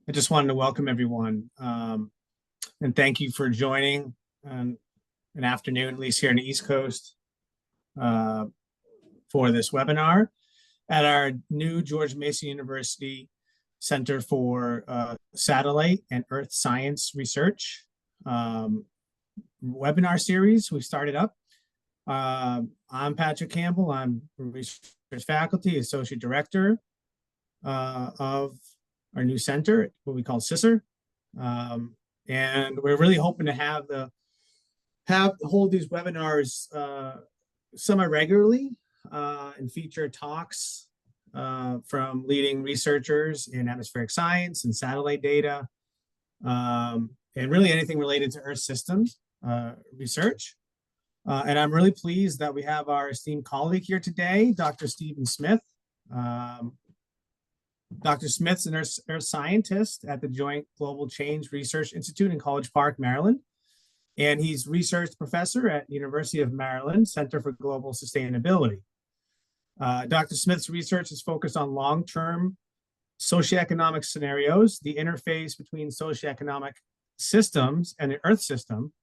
I just wanted to welcome everyone and thank you for joining an afternoon, at least here in the East Coast, uh, for this webinar at our new George Mason University Center for Satellite and Earth Science Research webinar series we started up. I'm Patrick Campbell. I'm a research faculty, associate director of our new center, what we call CESER. And we're really hoping to hold these webinars semi-regularly and feature talks from leading researchers in atmospheric science and satellite data, and really anything related to Earth systems research. And I'm really pleased that we have our esteemed colleague here today, Dr. Stephen Smith. Dr. Smith's an earth scientist at the Joint Global Change Research Institute in College Park, Maryland. And he's research professor at University of Maryland Center for Global Sustainability. Dr. Smith's research is focused on long-term socioeconomic scenarios, the interface between socioeconomic systems and the Earth system,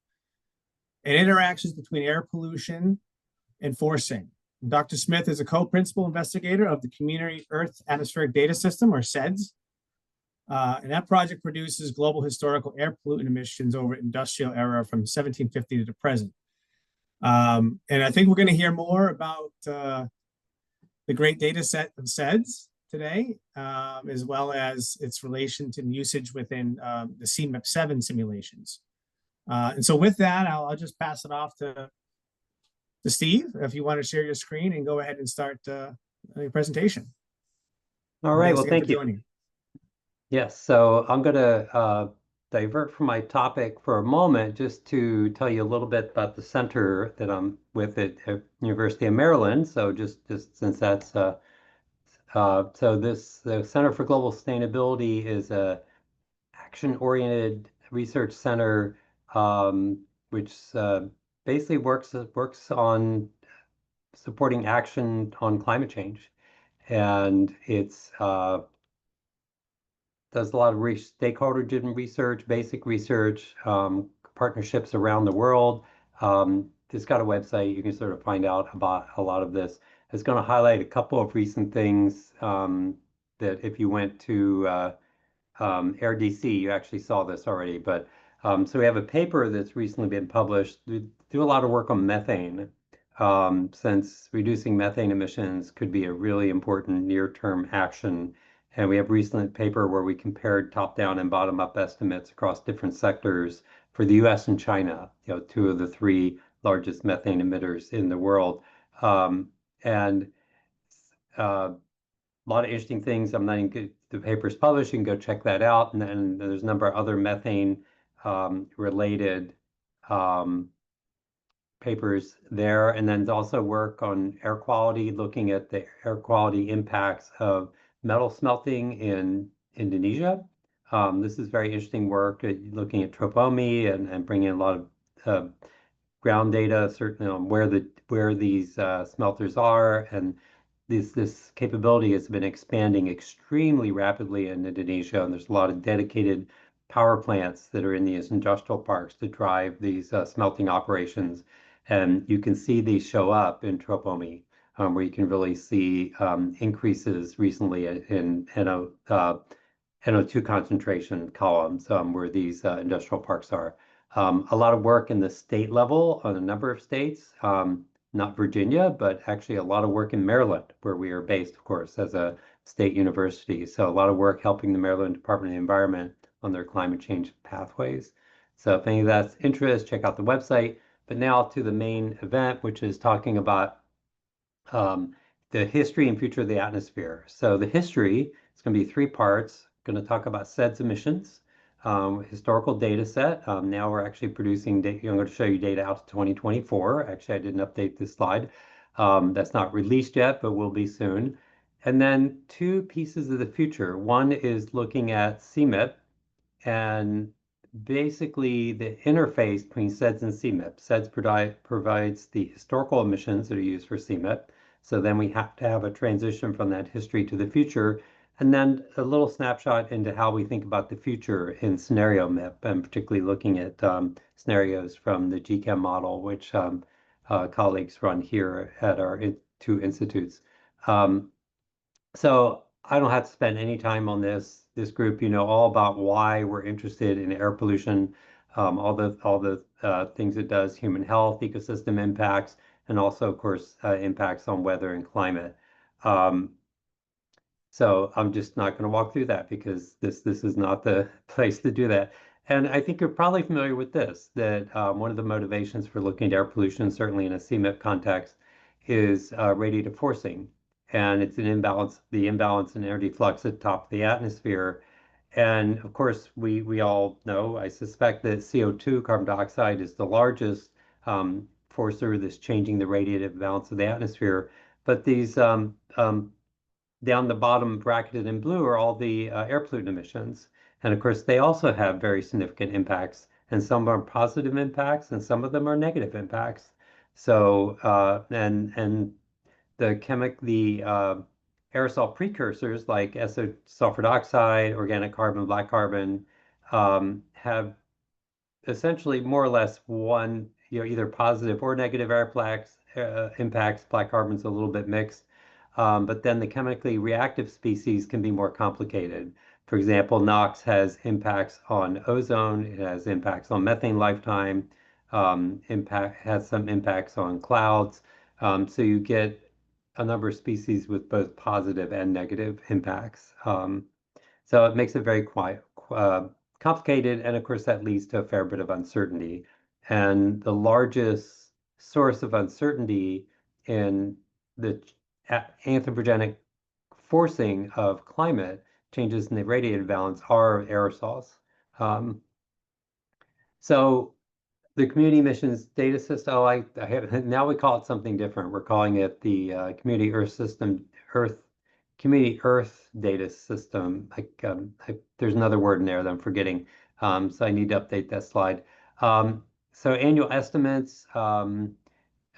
and interactions between air pollution and forcing. Dr. Smith is a co-principal investigator of the Community Earth Atmospheric Data System, or CEDS. And that project produces global historical air pollutant emissions over industrial era from 1750 to the present. And I think we're going to hear more about the great data set of CEDS today, as well as its relation to usage within the CMIP7 simulations. And so with that, I'll just pass it off to Steve, if you want to share your screen and go ahead and start your presentation. All right, well, thank you. Yes, so I'm going to divert from my topic for a moment just to tell you a little bit about the center that I'm with at University of Maryland. So just since that's the Center for Global Sustainability is a action-oriented research center which basically works on supporting action on climate change, and it's does a lot of stakeholder-driven research, basic research, partnerships around the world. It's got a website. You can sort of find out about a lot of this. It's going to highlight a couple of recent things that if you went to AirDC, you actually saw this already. But so we have a paper that's recently been published. We do a lot of work on methane, since reducing methane emissions could be a really important near-term action. And we have a recent paper where we compared top-down and bottom-up estimates across different sectors for the U.S. and China, two of the three largest methane emitters in the world. And a lot of interesting things. I'm not even the paper's published. You can go check that out. And then there's a number of other methane related papers there. And then also work on air quality, looking at the air quality impacts of metal smelting in Indonesia. This is very interesting work looking at tropomi and bringing a lot of ground data, certainly on where these smelters are, and this capability has been expanding extremely rapidly in Indonesia, and there's a lot of dedicated power plants that are in these industrial parks to drive these smelting operations. And you can see these show up in tropomi, where you can really see increases recently in NO2 concentration columns where these industrial parks are. A lot of work in the state level on a number of states, not Virginia, but actually a lot of work in Maryland, where we are based, of course, as a state university. So a lot of work helping the Maryland Department of the Environment on their climate change pathways. So if any of that's interest, check out the website. But now to the main event, which is talking about the history and future of the atmosphere. So the history is going to be three parts. Going to talk about CEDS emissions, historical data set. Now we're actually producing data. I'm going to show you data out to 2024. Actually, I didn't update this slide. That's not released yet, but will be soon. And then two pieces of the future. One is looking at CMIP and basically the interface between CEDS and CMIP. CEDS provides the historical emissions that are used for CMIP. So then we have to have a transition from that history to the future. and then a little snapshot into how we think about the future in scenario MIP, and particularly looking at scenarios from the GCAM model, which colleagues run here at our two institutes. So I don't have to spend any time on this. This group, you know all about why we're interested in air pollution, all the things it does, human health, ecosystem impacts, and also, of course, impacts on weather and climate. Um, so I'm just not going to walk through that because this is not the place to do that. And I think you're probably familiar with this, that one of the motivations for looking at air pollution, certainly in a CMIP context, is radiative forcing. And it's an imbalance, the imbalance in energy flux at the top of the atmosphere. And of course, we all know, I suspect that CO2, carbon dioxide, is the largest forcer that's changing the radiative balance of the atmosphere. But these down the bottom bracketed in blue are all the air pollutant emissions. And of course, they also have very significant impacts, and some are positive impacts, and some of them are negative impacts. So, and the aerosol precursors like sulfur dioxide, organic carbon, black carbon, have essentially more or less one, either positive or negative air plaques, impacts. Black carbon's a little bit mixed. But then the chemically reactive species can be more complicated. For example, NOx has impacts on ozone, it has impacts on methane lifetime, has some impacts on clouds. So you get a number of species with both positive and negative impacts. So it makes it very quite complicated, and of course that leads to a fair bit of uncertainty. And the largest source of uncertainty in the anthropogenic forcing of climate changes in the radiative balance are aerosols. Um, so the community emissions data system, I have, now we call it something different. We're calling it the community Earth system, community Earth data system. There's another word in there that I'm forgetting. So I need to update that slide. So annual estimates,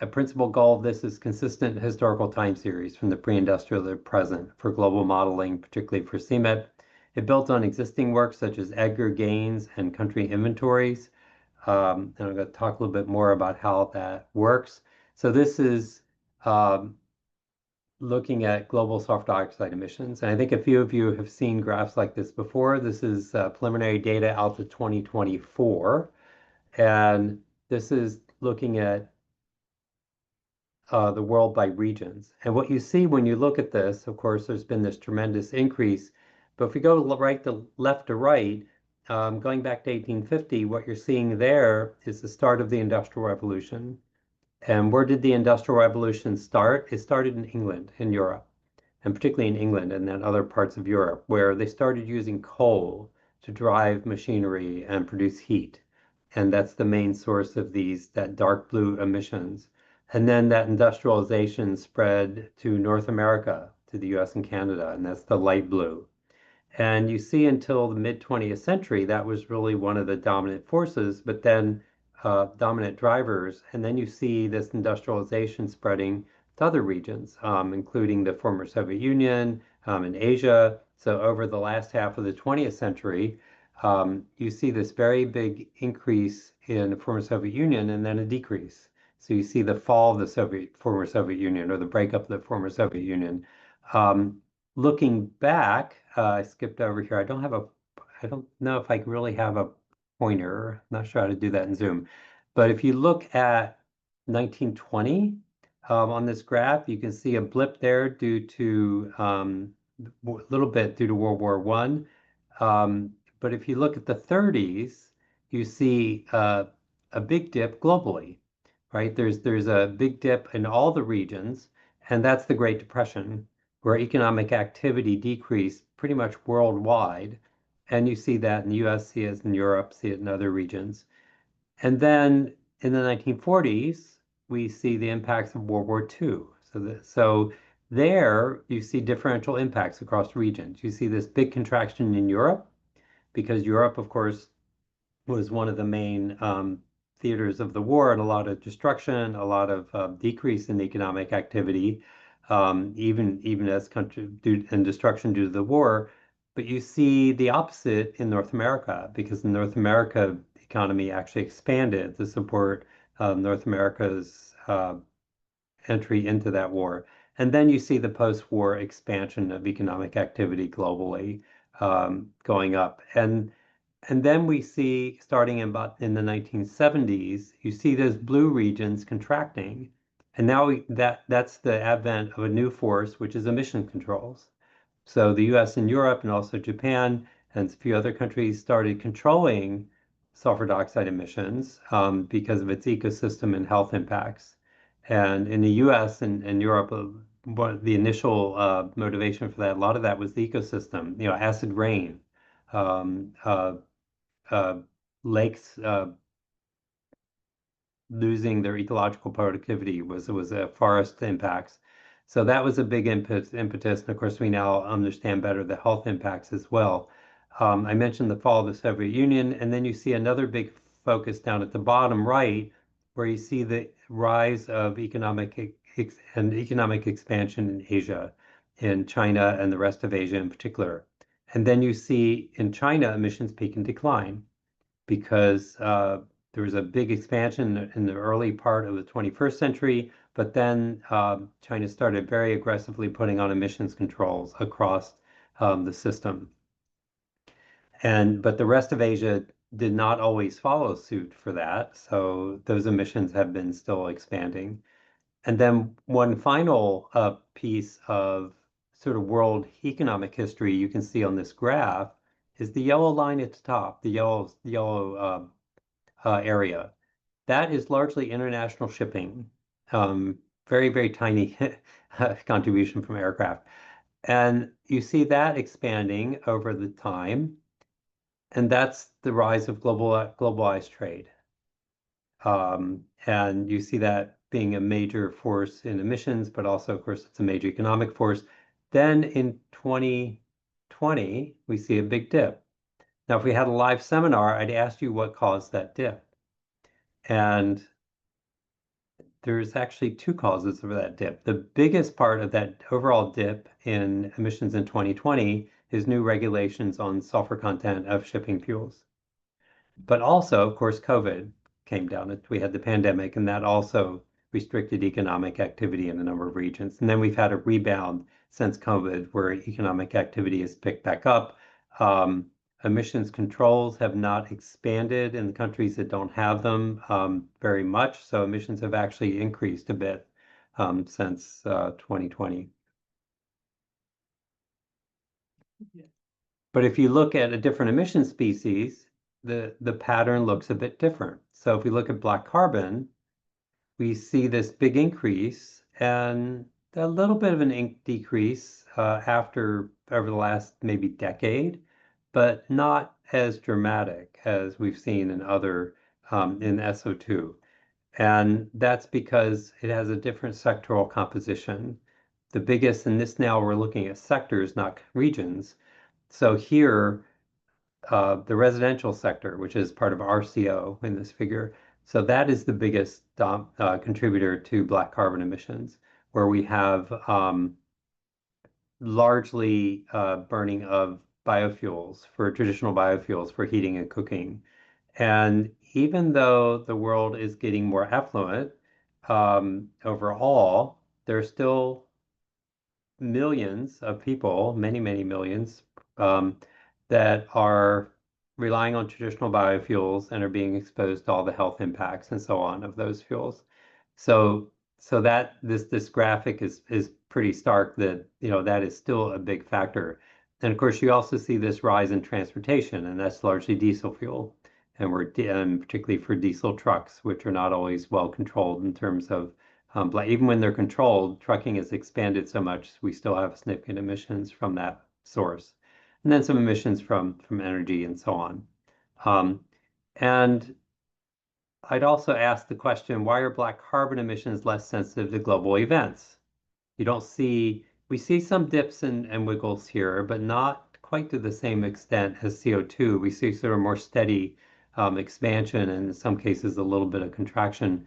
a principal goal of this is consistent historical time series from the pre-industrial to the present for global modeling, particularly for CMIP. It built on existing work such as Edgar Gaines and country inventories. And I'm going to talk a little bit more about how that works. So this is looking at global sulfur dioxide emissions. And I think a few of you have seen graphs like this before. This is preliminary data out to 2024. And this is looking at the world by regions. And what you see when you look at this, of course, there's been this tremendous increase. But if we go left to right, going back to 1850, what you're seeing there is the start of the Industrial Revolution. And where did the Industrial Revolution start? It started in England, in Europe, and particularly in England and then other parts of Europe, where they started using coal to drive machinery and produce heat. And that's the main source of that dark blue emissions. And then that industrialization spread to North America, to the US and Canada, and that's the light blue. And you see until the mid 20th century, that was really one of the dominant forces, but then dominant drivers. And then you see this industrialization spreading to other regions, including the former Soviet Union and Asia. So over the last half of the 20th century, you see this very big increase in the former Soviet Union and then a decrease. So you see the fall of the former Soviet Union or the breakup of the former Soviet Union. Looking back, I skipped over here. I don't know if I really have a pointer. I'm not sure how to do that in Zoom. But if you look at 1920 on this graph, you can see a blip there due to a little bit due to World War I. But if you look at the 30s, you see a big dip globally, right? There's a big dip in all the regions, and that's the Great Depression, where economic activity decreased pretty much worldwide. And you see that in the US, see it in Europe, see it in other regions. And then in the 1940s, we see the impacts of World War II. So there you see differential impacts across regions. You see this big contraction in Europe, because Europe, of course, was one of the main theaters of the war, and a lot of destruction, a lot of decrease in economic activity. even as country and destruction due to the war. But you see the opposite in North America, because in North America, the economy actually expanded to support North America's entry into that war. And then you see the post-war expansion of economic activity globally going up. And then we see, starting in the 1970s, you see those blue regions contracting. And now that's the advent of a new force, which is emission controls. So the US and Europe and also Japan and a few other countries started controlling sulfur dioxide emissions because of its ecosystem and health impacts. And in the US and Europe, the initial motivation for that, a lot of that was the ecosystem, acid rain, um, uh, uh, lakes losing their ecological productivity was forest impacts. So that was a big impetus. And of course, we now understand better the health impacts as well. I mentioned the fall of the Soviet Union, and then you see another big focus down at the bottom right, where you see the rise of economic expansion in Asia, in China and the rest of Asia in particular. And then you see in China emissions peak and decline because there was a big expansion in the early part of the 21st century, but then China started very aggressively putting on emissions controls across the system. But the rest of Asia did not always follow suit for that, so those emissions have been still expanding. And then one final piece of sort of world economic history you can see on this graph is the yellow line at the top, the yellow area. That is largely international shipping. Very, very tiny contribution from aircraft. And you see that expanding over the time, and that's the rise of globalized trade. And you see that being a major force in emissions, but also, of course, it's a major economic force. Then in 2020, we see a big dip. Now, if we had a live seminar, I'd ask you what caused that dip. And there's actually two causes for that dip. The biggest part of that overall dip in emissions in 2020 is new regulations on sulfur content of shipping fuels. But also, of course, COVID came down. We had the pandemic, and that also restricted economic activity in a number of regions. And then we've had a rebound since COVID where economic activity has picked back up. Emissions controls have not expanded in the countries that don't have them very much. So emissions have actually increased a bit since 2020. But if you look at a different emission species, the pattern looks a bit different. So if we look at black carbon, we see this big increase and a little bit of an decrease over the last maybe decade, but not as dramatic as we've seen in other in SO2. And that's because it has a different sectoral composition. The biggest, in this now we're looking at sectors, not regions. So here, the residential sector, which is part of RCO in this figure. So that is the biggest contributor to black carbon emissions, where we have largely burning of traditional biofuels for heating and cooking. And even though the world is getting more affluent overall, there are still millions of people, many, many millions, that are relying on traditional biofuels and are being exposed to all the health impacts and so on of those fuels. So that this graphic is pretty stark that that is still a big factor. And of course, you also see this rise in transportation, and that's largely diesel fuel, and particularly for diesel trucks, which are not always well controlled in terms of even when they're controlled, trucking has expanded so much, we still have significant emissions from that source. And then some emissions from energy and so on. And I'd also ask the question, why are black carbon emissions less sensitive to global events? We see some dips and wiggles here, but not quite to the same extent as CO2. We see sort of more steady expansion and in some cases a little bit of contraction.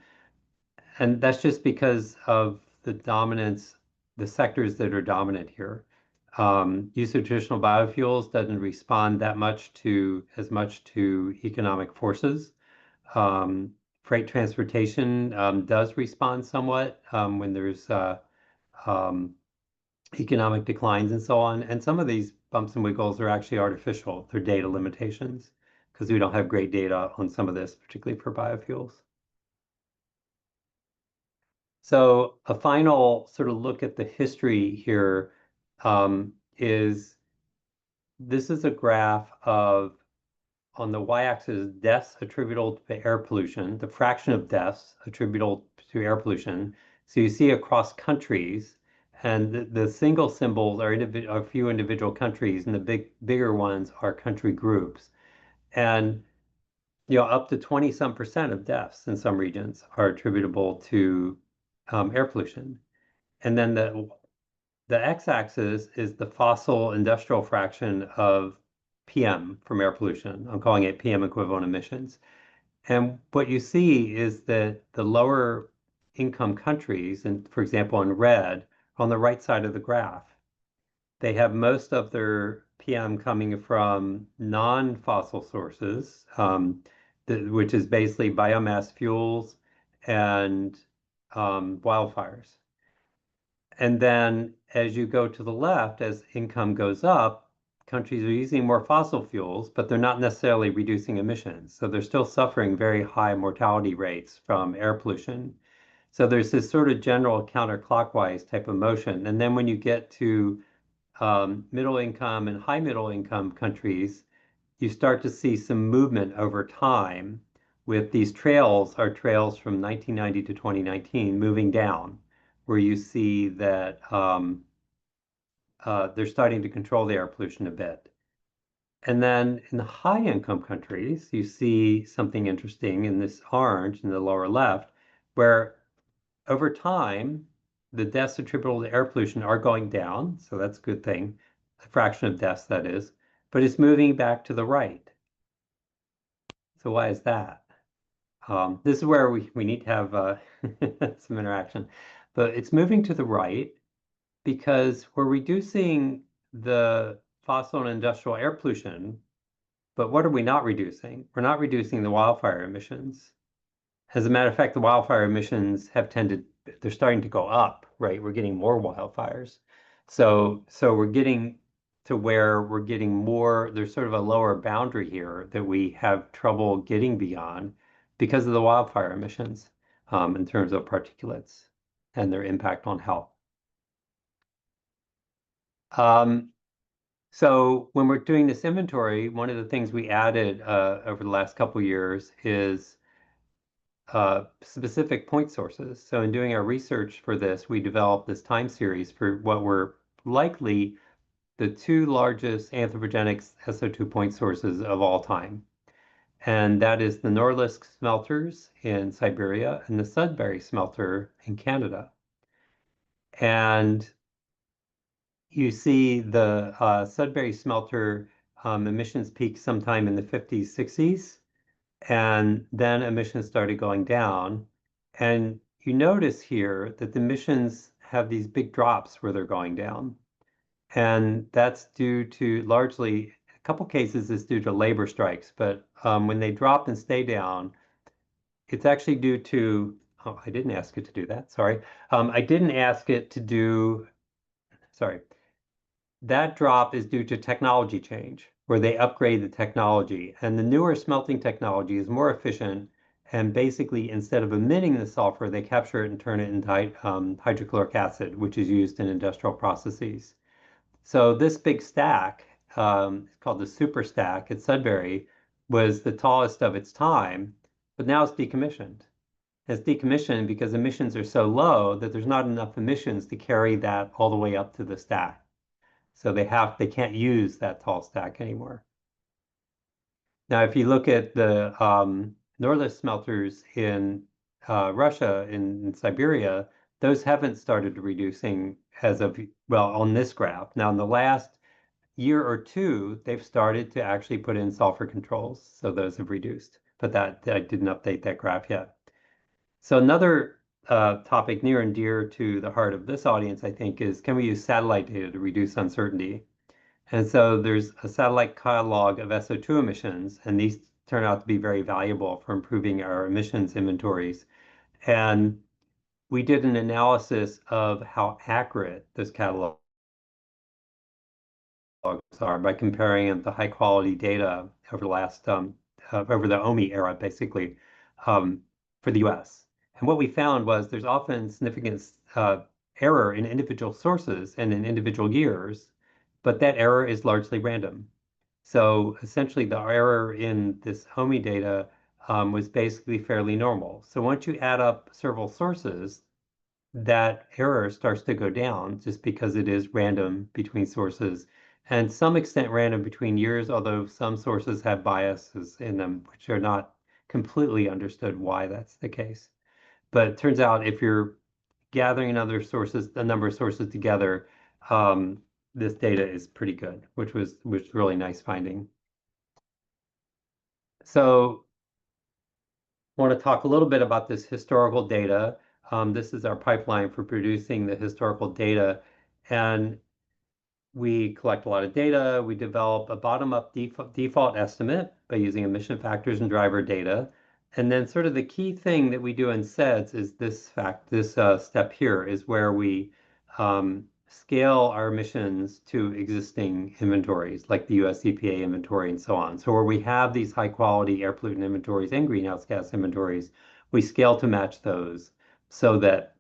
And that's just because of the dominance the sectors that are dominant here. Use of traditional biofuels doesn't respond that much to economic forces. Freight transportation does respond somewhat when there's um, economic declines and so on. And some of these bumps and wiggles are actually artificial. They're data limitations because we don't have great data on some of this, particularly for biofuels. So a final sort of look at the history here is this is a graph of, on the y-axis, deaths attributable to air pollution, the fraction of deaths attributable to air pollution. So you see across countries, and the single symbols are a few individual countries, and the bigger ones are country groups. And up to 20-some% of deaths in some regions are attributable to air pollution. And then the x-axis is the fossil industrial fraction of PM from air pollution. I'm calling it PM equivalent emissions. And what you see is that the lower income countries, and for example, in red, on the right side of the graph, they have most of their PM coming from non-fossil sources, which is basically biomass fuels and wildfires. And then as you go to the left, as income goes up, countries are using more fossil fuels, but they're not necessarily reducing emissions. So they're still suffering very high mortality rates from air pollution. So there's this sort of general counterclockwise type of motion. And then when you get to middle income and high middle income countries, you start to see some movement over time with these trails from 1990 to 2019 moving down, where you see that they're starting to control the air pollution a bit. And then in the high income countries, you see something interesting in this orange in the lower left, where over time, the deaths attributable to air pollution are going down, so that's a good thing, a fraction of deaths, that is, but it's moving back to the right. So why is that? This is where we need to have some interaction, but it's moving to the right because we're reducing the fossil and industrial air pollution, but what are we not reducing? We're not reducing the wildfire emissions. As a matter of fact, the wildfire emissions they're starting to go up, right? We're getting more wildfires. So we're getting to where we're getting more, there's sort of a lower boundary here that we have trouble getting beyond because of the wildfire emissions in terms of particulates and their impact on health. So when we're doing this inventory, one of the things we added over the last couple of years is specific point sources. So in doing our research for this, we developed this time series for what were likely the two largest anthropogenic SO2 point sources of all time. And that is the Norilsk smelters in Siberia and the Sudbury smelter in Canada. And you see the Sudbury smelter emissions peaked sometime in the 50s, 60s, and then emissions started going down. And you notice here that the emissions have these big drops where they're going down. And that's due to largely, a couple cases is due to labor strikes, but when they drop and stay down, it's actually due to, oh, I didn't ask it to do that, sorry. I didn't ask it to do, sorry. That drop is due to technology change, where they upgrade the technology. And the newer smelting technology is more efficient. And basically, instead of emitting the sulfur, they capture it and turn it into hydrochloric acid, which is used in industrial processes. So this big stack, it's called the super stack at Sudbury, was the tallest of its time, but now it's decommissioned. It's decommissioned because emissions are so low that there's not enough emissions to carry that all the way up to the stack. So they can't use that tall stack anymore. Now, if you look at the Norilsk smelters in Russia, in Siberia, those haven't started reducing as of, well, on this graph. Now, in the last year or two, they've started to actually put in sulfur controls. So those have reduced, but I didn't update that graph yet. So another topic near and dear to the heart of this audience, I think, is can we use satellite data to reduce uncertainty? And so there's a satellite catalog of SO2 emissions, and these turn out to be very valuable for improving our emissions inventories. And we did an analysis of how accurate this catalog are by comparing them to high quality data over the last over the OMI era, basically, for the US. And what we found was there's often significant error in individual sources and in individual years, but that error is largely random. So essentially, the error in this OMI data was basically fairly normal. So once you add up several sources, that error starts to go down just because it is random between sources and some extent random between years, although some sources have biases in them, which are not completely understood why that's the case. But it turns out if you're gathering other sources, a number of sources together, this data is pretty good, which was really nice finding. So I want to talk a little bit about this historical data. This is our pipeline for producing the historical data. And we collect a lot of data. We develop a bottom-up default estimate by using emission factors and driver data. And then sort of the key thing that we do in CEDS is this step here is where we scale our emissions to existing inventories, like the US EPA inventory and so on. So where we have these high quality air pollutant inventories and greenhouse gas inventories, we scale to match those so that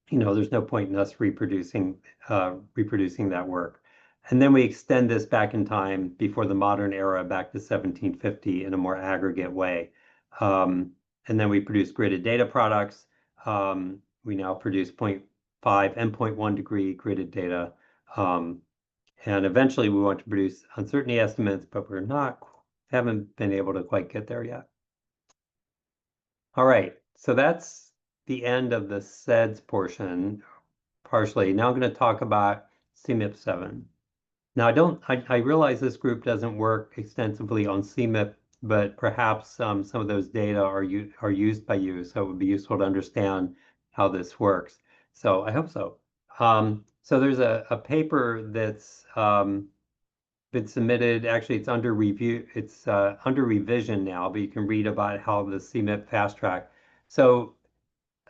there's no point in us reproducing that work. And then we extend this back in time before the modern era back to 1750 in a more aggregate way. And then we produce gridded data products. We now produce 0.5 and 0.1 degree gridded data. And eventually we want to produce uncertainty estimates, but haven't been able to quite get there yet. All right, so that's the end of the CEDS portion, partially. Now I'm going to talk about CMIP7. Now I realize this group doesn't work extensively on CMIP, but perhaps some of those data are used by you, so it would be useful to understand how this works. So I hope so. So there's a paper that's been submitted. Actually, it's under review. It's under revision now, but you can read about how the CMIP-Fast Track. So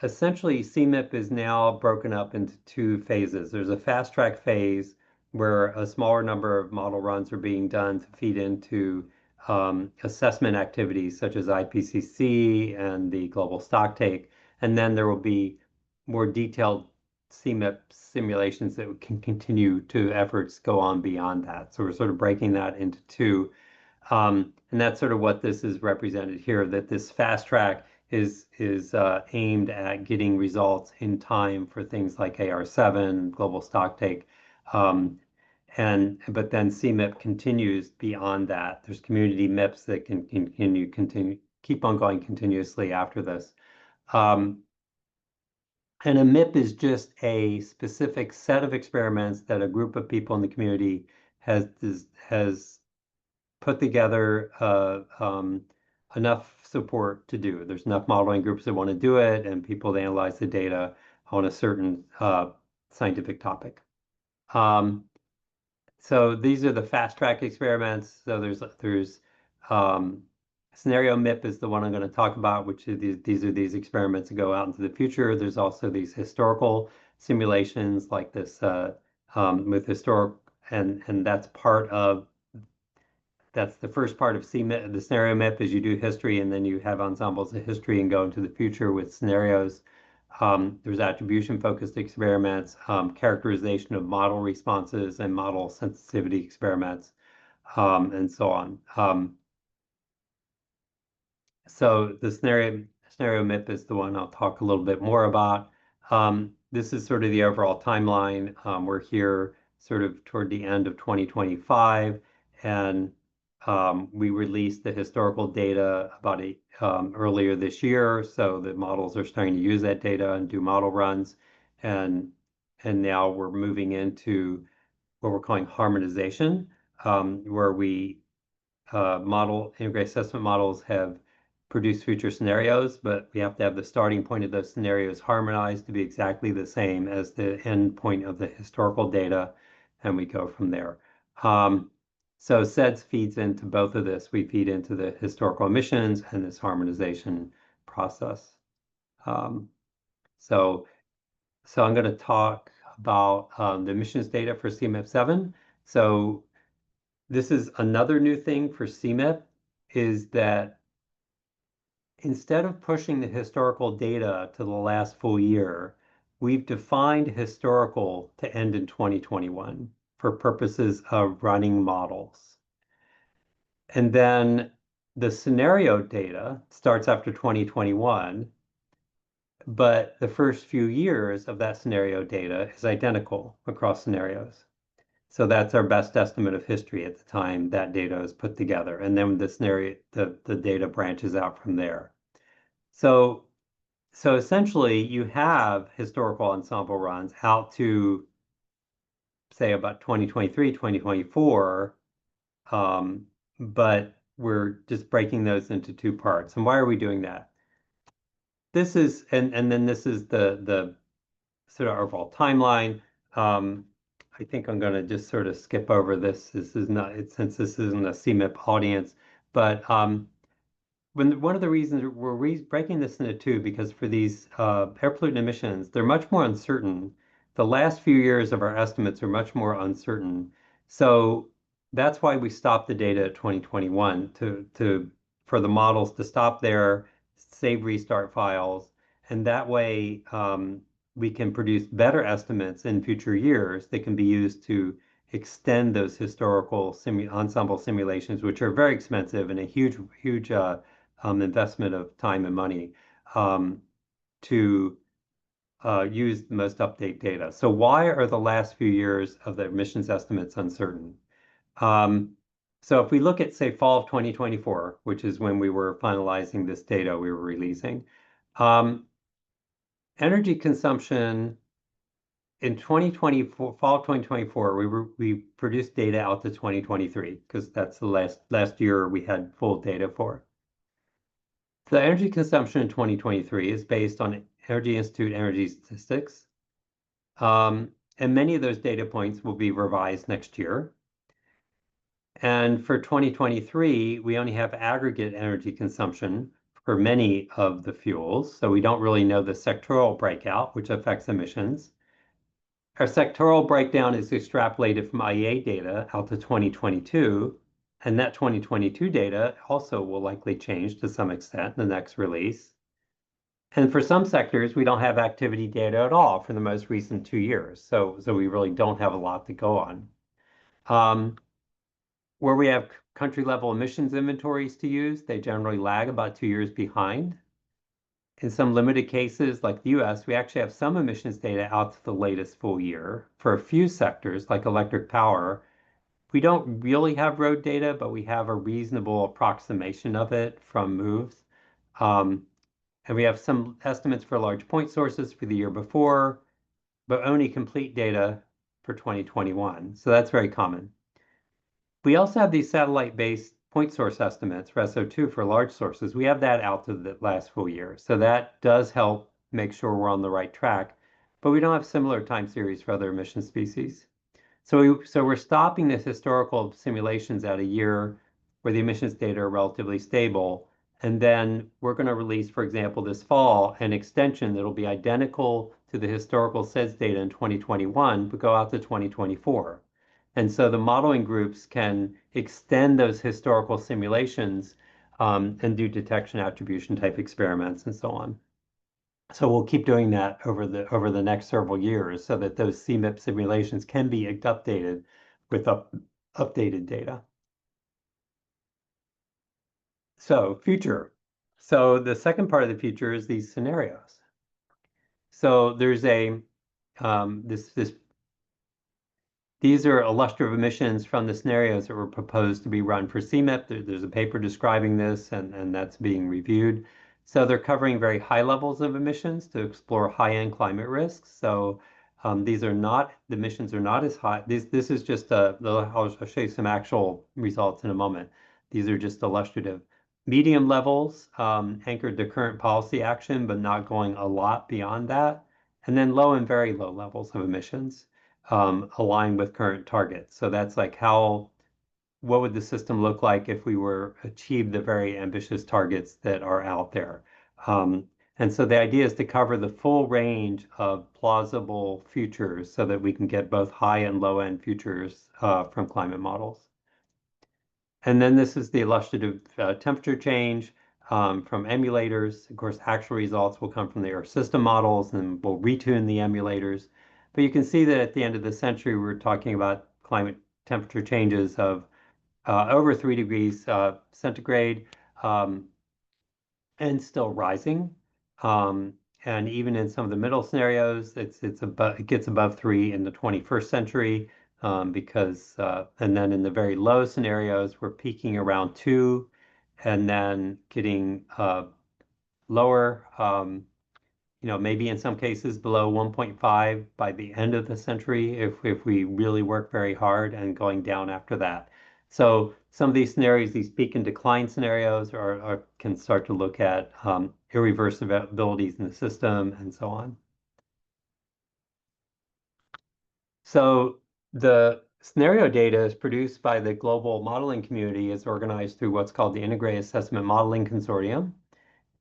essentially, CMIP is now broken up into two phases. There's a fast track phase where a smaller number of model runs are being done to feed into assessment activities such as IPCC and the global stocktake. And then there will be more detailed CMIP simulations that can continue to efforts go on beyond that. So we're sort of breaking that into two. And that's sort of what this is represented here, that this fast track is aimed at getting results in time for things like AR7, global stocktake. But then CMIP continues beyond that. There's community MIPS that can keep on going continuously after this. And a MIP is just a specific set of experiments that a group of people in the community has put together enough support to do. There's enough modeling groups that want to do it, and people that analyze the data on a certain scientific topic. So these are the fast track experiments. So there's scenario MIP is the one I'm going to talk about, which is these experiments that go out into the future. There's also these historical simulations like this with historic, and that's the first part of CMIP. The scenario MIP is you do history and then you have ensembles of history and go into the future with scenarios. There's attribution-focused experiments, characterization of model responses and model sensitivity experiments, and so on. So the scenario MIP is the one I'll talk a little bit more about. This is sort of the overall timeline. We're here sort of toward the end of 2025, and we released the historical data about earlier this year, so the models are starting to use that data and do model runs, and now we're moving into what we're calling harmonization, where we integrated assessment models have produce future scenarios, but we have to have the starting point of those scenarios harmonized to be exactly the same as the end point of the historical data, and we go from there. So CEDS feeds into both of this. We feed into the historical emissions and this harmonization process. So I'm going to talk about the emissions data for CMIP7. So this is another new thing for CMIP, is that instead of pushing the historical data to the last full year, we've defined historical to end in 2021 for purposes of running models. And then the scenario data starts after 2021, but the first few years of that scenario data is identical across scenarios. So that's our best estimate of history at the time that data is put together. And then the scenario, the data branches out from there. So essentially you have historical ensemble runs out to say about 2023, 2024, but we're just breaking those into two parts. And why are we doing that? This is, and then this is the sort of overall timeline. I think I'm going to just sort of skip over this. This is not, since this isn't a CMIP audience, but one of the reasons we're breaking this into two, because for these air pollutant emissions, they're much more uncertain. The last few years of our estimates are much more uncertain. So that's why we stopped the data at 2021 for the models to stop there, save restart files, and that way we can produce better estimates in future years that can be used to extend those historical ensemble simulations, which are very expensive and a huge investment of time and money to use the most update data. So why are the last few years of the emissions estimates uncertain? So if we look at, say, fall of 2024, which is when we were finalizing this data we were releasing, energy consumption in 2024, fall of 2024, we produced data out to 2023 because that's the last year we had full data for. The energy consumption in 2023 is based on Energy Institute energy statistics. And many of those data points will be revised next year. And for 2023, we only have aggregate energy consumption for many of the fuels. So we don't really know the sectoral breakout, which affects emissions. Our sectoral breakdown is extrapolated from IEA data out to 2022. And that 2022 data also will likely change to some extent in the next release. And for some sectors, we don't have activity data at all for the most recent 2 years. So we really don't have a lot to go on. Where we have country level emissions inventories to use, they generally lag about 2 years behind. In some limited cases, like the US, we actually have some emissions data out to the latest full year. For a few sectors, like electric power, we don't really have road data, but we have a reasonable approximation of it from moves. And we have some estimates for large point sources for the year before, but only complete data for 2021. So that's very common. We also have these satellite-based point source estimates for SO2 for large sources. We have that out to the last full year. So that does help make sure we're on the right track, but we don't have similar time series for other emission species. So we're stopping the historical simulations at a year where the emissions data are relatively stable. And then we're going to release, for example, this fall, an extension that'll be identical to the historical CEDS data in 2021, but go out to 2024. And so the modeling groups can extend those historical simulations and do detection attribution type experiments and so on. So we'll keep doing that over the next several years so that those CMIP simulations can be updated with updated data. So future. So the second part of the future is these scenarios. So there's these are illustrative emissions from the scenarios that were proposed to be run for CMIP. There's a paper describing this, and that's being reviewed. So they're covering very high levels of emissions to explore high-end climate risks. So the emissions are not as high. This is just I'll show you some actual results in a moment. These are just illustrative. medium levels anchored to current policy action, but not going a lot beyond that. And then low and very low levels of emissions align with current targets. So that's like what would the system look like if we were achieve the very ambitious targets that are out there? And so the idea is to cover the full range of plausible futures so that we can get both high and low end futures from climate models. And then this is the illustrative temperature change from emulators. Of course, actual results will come from the Earth system models, and we'll retune the emulators. But you can see that at the end of the century, we're talking about climate temperature changes of over 3 degrees centigrade and still rising. And even in some of the middle scenarios, it gets above 3 in the 21st century because and then in the very low scenarios, we're peaking around 2 and then getting lower. Maybe in some cases below 1.5 by the end of the century if we really work very hard and going down after that. So some of these scenarios, these peak and decline scenarios can start to look at irreversibilities in the system and so on. So the scenario data is produced by the global modeling community is organized through what's called the Integrated Assessment Modeling Consortium.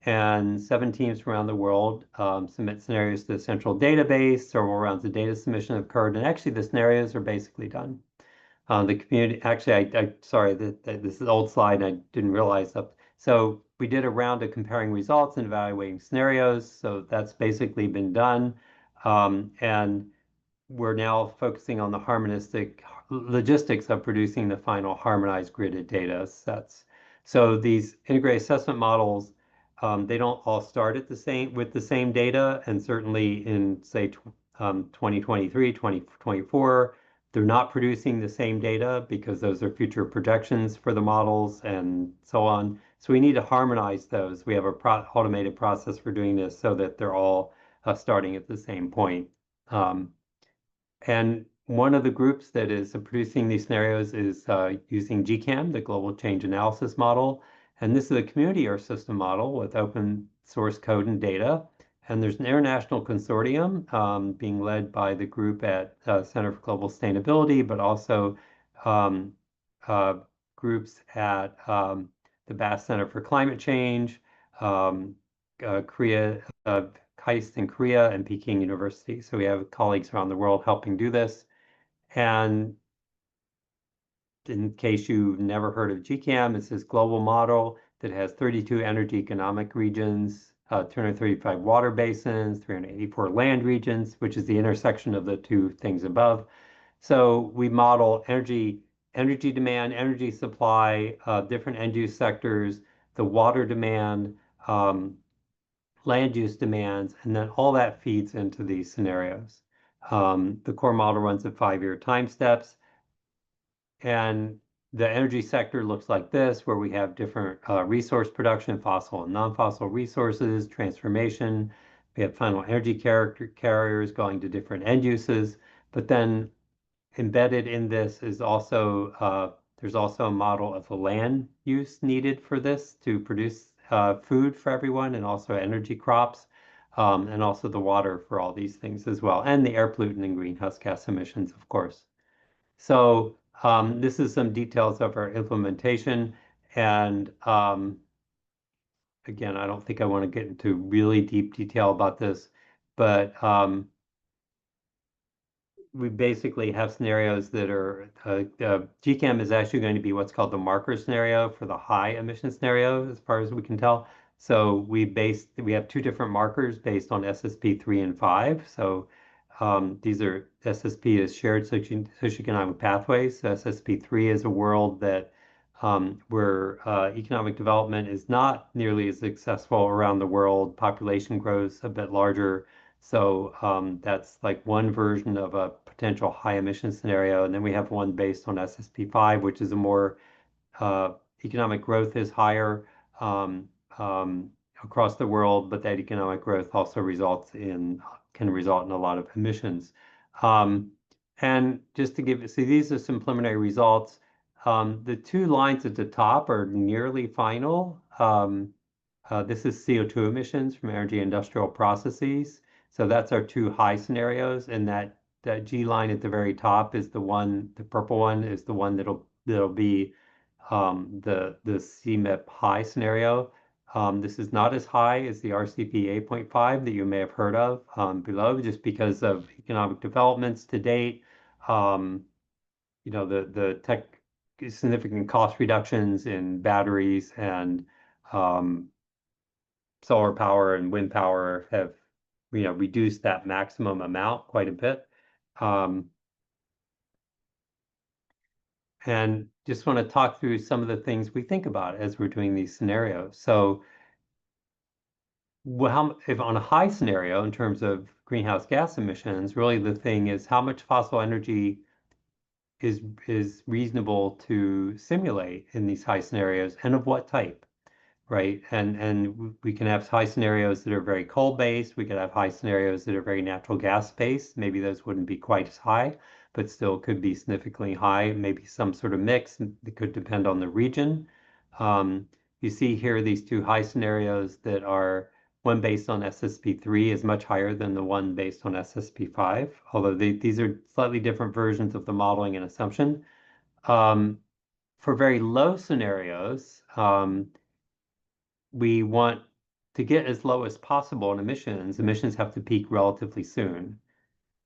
And 7 teams around the world submit scenarios to the central database. Several rounds of data submission have occurred, and actually the scenarios are basically done. The community, actually, sorry, this is an old slide, and I didn't realize that. So we did a round of comparing results and evaluating scenarios. So that's basically been done. And we're now focusing on the harmonistic logistics of producing the final harmonized gridded data sets. So these integrated assessment models, they don't all start at with the same data, and certainly in say 2023, 2024, they're not producing the same data because those are future projections for the models and so on. So we need to harmonize those. We have a automated process for doing this so that they're all starting at the same point. And one of the groups that is producing these scenarios is using GCAM, the Global Change Analysis Model. And this is a community Earth system model with open source code and data. And there's an international consortium being led by the group at Center for Global Sustainability, but also groups at the Bass Center for Climate Change, Korea, KAIST in Korea, and Peking University. So we have colleagues around the world helping do this. And in case you've never heard of GCAM, it's this global model that has 32 energy economic regions, 235 water basins, 384 land regions, which is the intersection of the two things above. So we model energy demand, energy supply, different end use sectors, the water demand, land use demands, and then all that feeds into these scenarios. The core model runs at 5-year time steps, and the energy sector looks like this, where we have different resource production, fossil and non-fossil resources, transformation. We have final energy carriers going to different end uses, but then embedded in this is also there's also a model of the land use needed for this to produce food for everyone and also energy crops and also the water for all these things as well, and the air pollutant and greenhouse gas emissions, of course. So this is some details of our implementation. And again, I don't think I want to get into really deep detail about this, but we basically have scenarios that are GCAM is actually going to be what's called the marker scenario for the high emission scenario, as far as we can tell. So we have 2 different markers based on SSP 3 and 5. So these are SSP is shared socioeconomic pathways. So SSP 3 is a world that where economic development is not nearly as successful around the world. Population grows a bit larger. So that's like one version of a potential high emission scenario. And then we have one based on SSP5, which is a more economic growth is higher across the world, but that economic growth also can result in a lot of emissions. And just to see, these are some preliminary results. The 2 lines at the top are nearly final. This is CO2 emissions from energy industrial processes. So that's our two high scenarios, and that G line at the very top is the one, the purple one is the one that'll be the CMIP high scenario. This is not as high as the RCP 8.5 that you may have heard of below, just because of economic developments to date. The significant cost reductions in batteries and solar power and wind power have reduced that maximum amount quite a bit. And just want to talk through some of the things we think about as we're doing these scenarios. So if on a high scenario in terms of greenhouse gas emissions, really the thing is how much fossil energy is reasonable to simulate in these high scenarios, and of what type, right? And we can have high scenarios that are very coal-based. We could have high scenarios that are very natural gas-based. Maybe those wouldn't be quite as high, but still could be significantly high. Maybe some sort of mix. It could depend on the region. You see here these two high scenarios that are one based on SSP3 is much higher than the one based on SSP5, although these are slightly different versions of the modeling and assumption. For very low scenarios, we want to get as low as possible in emissions. Emissions have to peak relatively soon.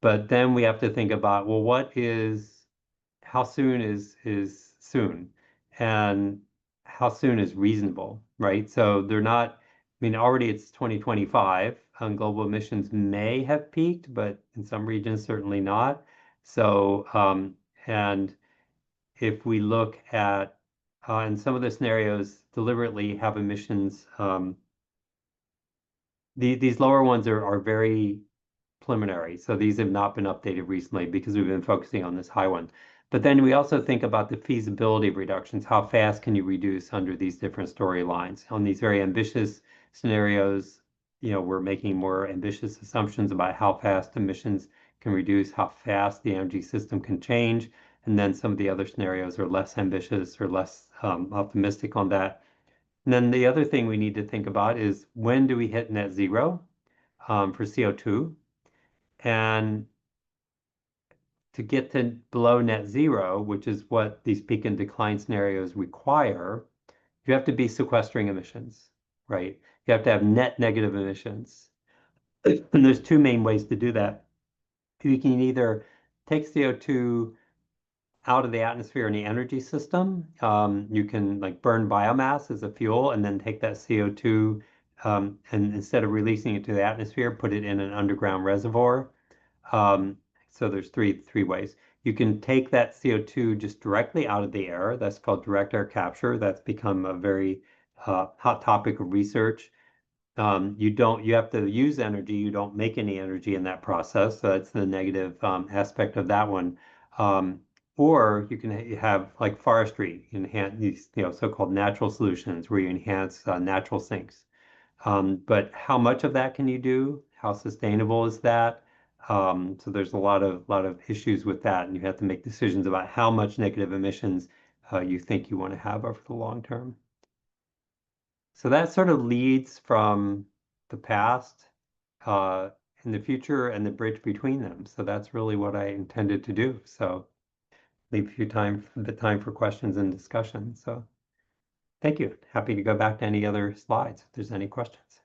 But then we have to think about, well, how soon is soon? And how soon is reasonable, right? So they're not, already it's 2025, global emissions may have peaked, but in some regions, certainly not. So, and if we look at, in some of the scenarios, deliberately have emissions, these lower ones are very preliminary. So these have not been updated recently because we've been focusing on this high one. But then we also think about the feasibility of reductions. How fast can you reduce under these different storylines? On these very ambitious scenarios, we're making more ambitious assumptions about how fast emissions can reduce, how fast the energy system can change. And then some of the other scenarios are less ambitious or less optimistic on that. And then the other thing we need to think about is, when do we hit net zero for CO2? And to get to below net zero, which is what these peak and decline scenarios require, you have to be sequestering emissions, right? You have to have net negative emissions. And there's two main ways to do that. You can either take CO2 out of the atmosphere in the energy system. You can burn biomass as a fuel and then take that CO2 and instead of releasing it to the atmosphere, put it in an underground reservoir. So there's three ways. You can take that CO2 just directly out of the air. That's called direct air capture. That's become a very hot topic of research. You have to use energy. You don't make any energy in that process. So that's the negative aspect of that one. Or you can have forestry, enhance these so-called natural solutions where you enhance natural sinks. But how much of that can you do? How sustainable is that? So there's a lot of issues with that, and you have to make decisions about how much negative emissions you think you want to have over the long term. So that sort of leads from the past in the future and the bridge between them. So that's really what I intended to do. So leave a few time for questions and discussion. So thank you. Happy to go back to any other slides if there's any questions.